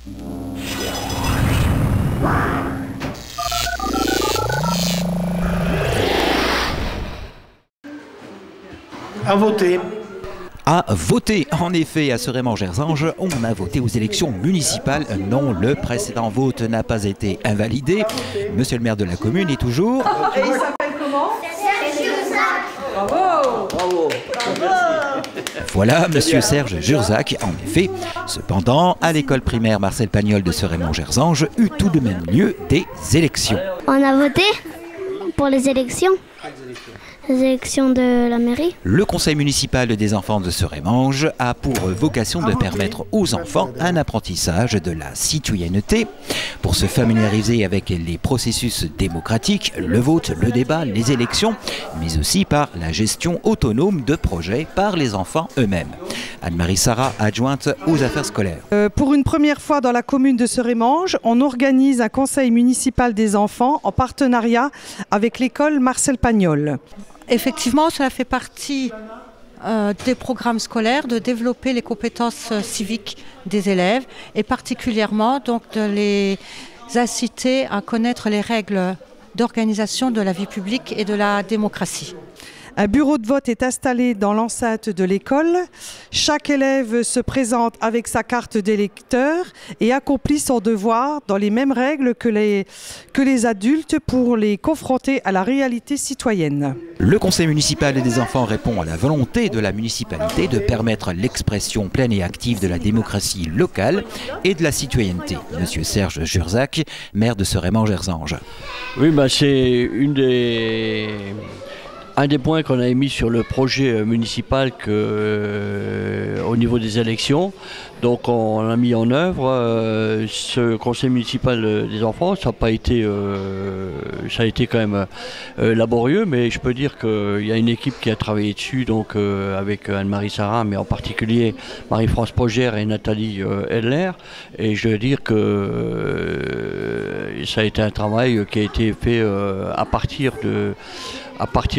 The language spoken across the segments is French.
À voter. À voter, en effet, à Serémange-Erzange, on a voté aux élections municipales. Non, le précédent vote n'a pas été invalidé. Monsieur le maire de la commune est toujours... Et il s'appelle comment? Bravo! Bravo. Voilà, monsieur Serge Jurzac, en effet. Cependant, à l'école primaire Marcel Pagnol de Serémange-Erzange, eut tout de même lieu des élections. On a voté pour les élections. Les élections de la mairie. Le conseil municipal des enfants de Serémange a pour vocation de permettre aux enfants un apprentissage de la citoyenneté pour se familiariser avec les processus démocratiques, le vote, le débat, les élections, mais aussi par la gestion autonome de projets par les enfants eux-mêmes. Anne-Marie Sarah, adjointe aux affaires scolaires. Pour une première fois dans la commune de Serémange, on organise un conseil municipal des enfants en partenariat avec l'école Marcel Pagnol. Effectivement, cela fait partie des programmes scolaires de développer les compétences civiques des élèves et particulièrement donc de les inciter à connaître les règles d'organisation de la vie publique et de la démocratie. Un bureau de vote est installé dans l'enceinte de l'école. Chaque élève se présente avec sa carte d'électeur et accomplit son devoir dans les mêmes règles que les adultes pour les confronter à la réalité citoyenne. Le conseil municipal des enfants répond à la volonté de la municipalité de permettre l'expression pleine et active de la démocratie locale et de la citoyenneté. Monsieur Serge Jurzac, maire de Serémange-Erzange. Oui, c'est un des points qu'on a mis sur le projet municipal au niveau des élections. Donc on a mis en œuvre ce conseil municipal des enfants. Ça a été quand même laborieux, mais je peux dire qu'il y a une équipe qui a travaillé dessus, donc avec Anne-Marie Sarah, mais en particulier Marie-France Pogère et Nathalie Heller. Et je veux dire que ça a été un travail qui a été fait à partir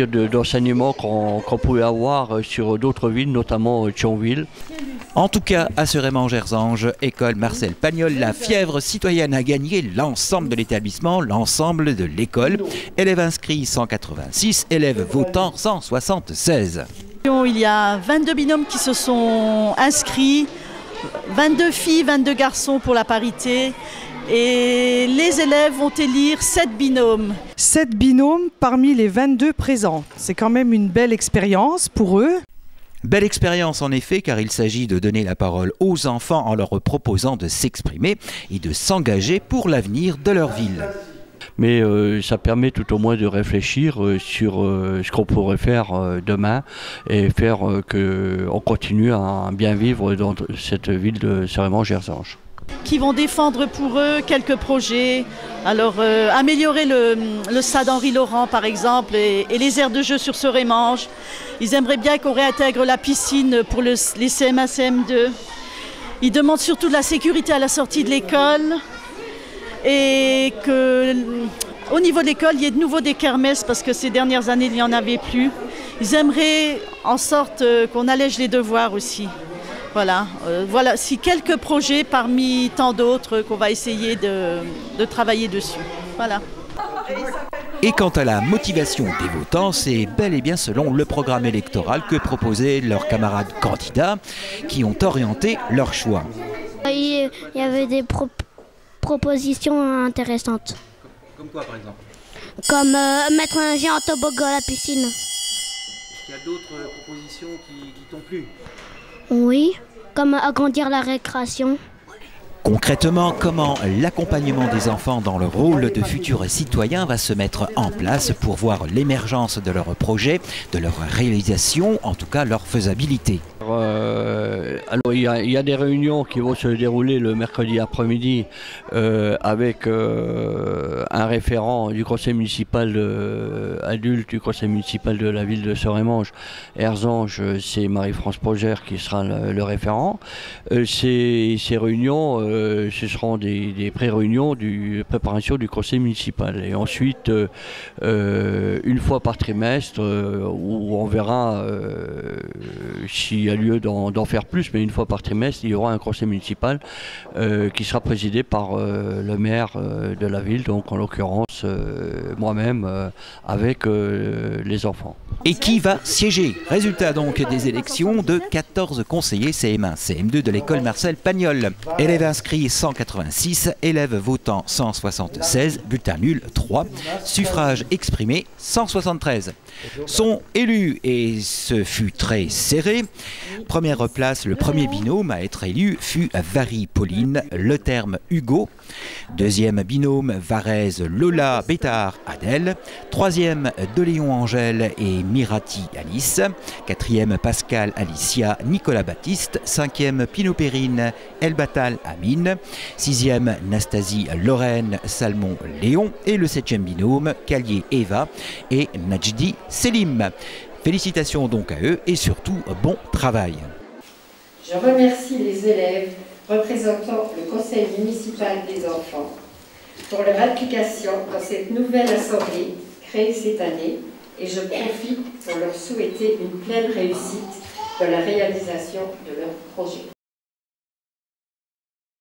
d'enseignements qu'on pouvait avoir sur d'autres villes, notamment Thionville. En tout cas, à Serémange-Erzange, école Marcel Pagnol, la fièvre citoyenne a gagné l'ensemble de l'établissement, l'ensemble de l'école. Élèves inscrits 186, élèves votants 176. Il y a 22 binômes qui se sont inscrits, 22 filles, 22 garçons pour la parité. Et les élèves vont élire 7 binômes. 7 binômes parmi les 22 présents. C'est quand même une belle expérience pour eux. Belle expérience en effet, car il s'agit de donner la parole aux enfants en leur proposant de s'exprimer et de s'engager pour l'avenir de leur ville. Mais ça permet tout au moins de réfléchir sur ce qu'on pourrait faire demain et faire qu'on continue à bien vivre dans cette ville de Serémange-Erzange. Qui vont défendre pour eux quelques projets. Alors améliorer le stade Henri Laurent par exemple et les aires de jeu sur Serémange. Ils aimeraient bien qu'on réintègre la piscine pour les CM1, CM2. Ils demandent surtout de la sécurité à la sortie de l'école et qu'au niveau de l'école, il y ait de nouveau des kermesses parce que ces dernières années, il n'y en avait plus. Ils aimeraient en sorte qu'on allège les devoirs aussi. Voilà, si quelques projets parmi tant d'autres qu'on va essayer de travailler dessus. Voilà. Et quant à la motivation des votants, c'est bel et bien selon le programme électoral que proposaient leurs camarades candidats qui ont orienté leur choix. Il y avait des propositions intéressantes. Comme quoi par exemple? Comme mettre un géant toboggan à la piscine. Est-ce qu'il y a d'autres propositions qui t'ont plu? Oui, comme agrandir la récréation. Concrètement, comment l'accompagnement des enfants dans le rôle de futurs citoyens va se mettre en place pour voir l'émergence de leurs projets, de leur réalisation, en tout cas leur faisabilité. Alors il y a des réunions qui vont se dérouler le mercredi après-midi avec un référent du conseil municipal adulte du conseil municipal de la ville de Serémange-Erzange, c'est Marie-France Pogère qui sera le référent. Ces réunions, ce seront des pré-réunions de préparation du conseil municipal. Et ensuite, une fois par trimestre, où on verra s'il y a lieu d'en faire plus, mais une fois par trimestre, il y aura un conseil municipal qui sera présidé par le maire de la ville, donc en l'occurrence moi-même, avec les enfants. Et qui va siéger? Résultat donc des élections de 14 conseillers CM1, CM2 de l'école Marcel Pagnol. Élèves inscrits 186, élèves votants 176, bulletin nul 3, suffrages exprimés 173. Sont élus, et ce fut très serré. Première place, le premier binôme à être élu fut Vary-Pauline, Le Terme Hugo. Deuxième binôme, Varèse-Lola, Bétard-Adèle. Troisième, Deléon-Angèle et Mirati-Alice. Quatrième, Pascal-Alicia, Nicolas-Baptiste. Cinquième, Pinot-Périne, Elbatal-Amine. Sixième, Nastasie-Lorraine, Salmon-Léon. Et le septième binôme, Calier-Eva et Najdi-Selim. Félicitations donc à eux et surtout bon travail. Je remercie les élèves représentant le conseil municipal des enfants pour leur implication dans cette nouvelle assemblée créée cette année et je profite pour leur souhaiter une pleine réussite dans la réalisation de leur projet.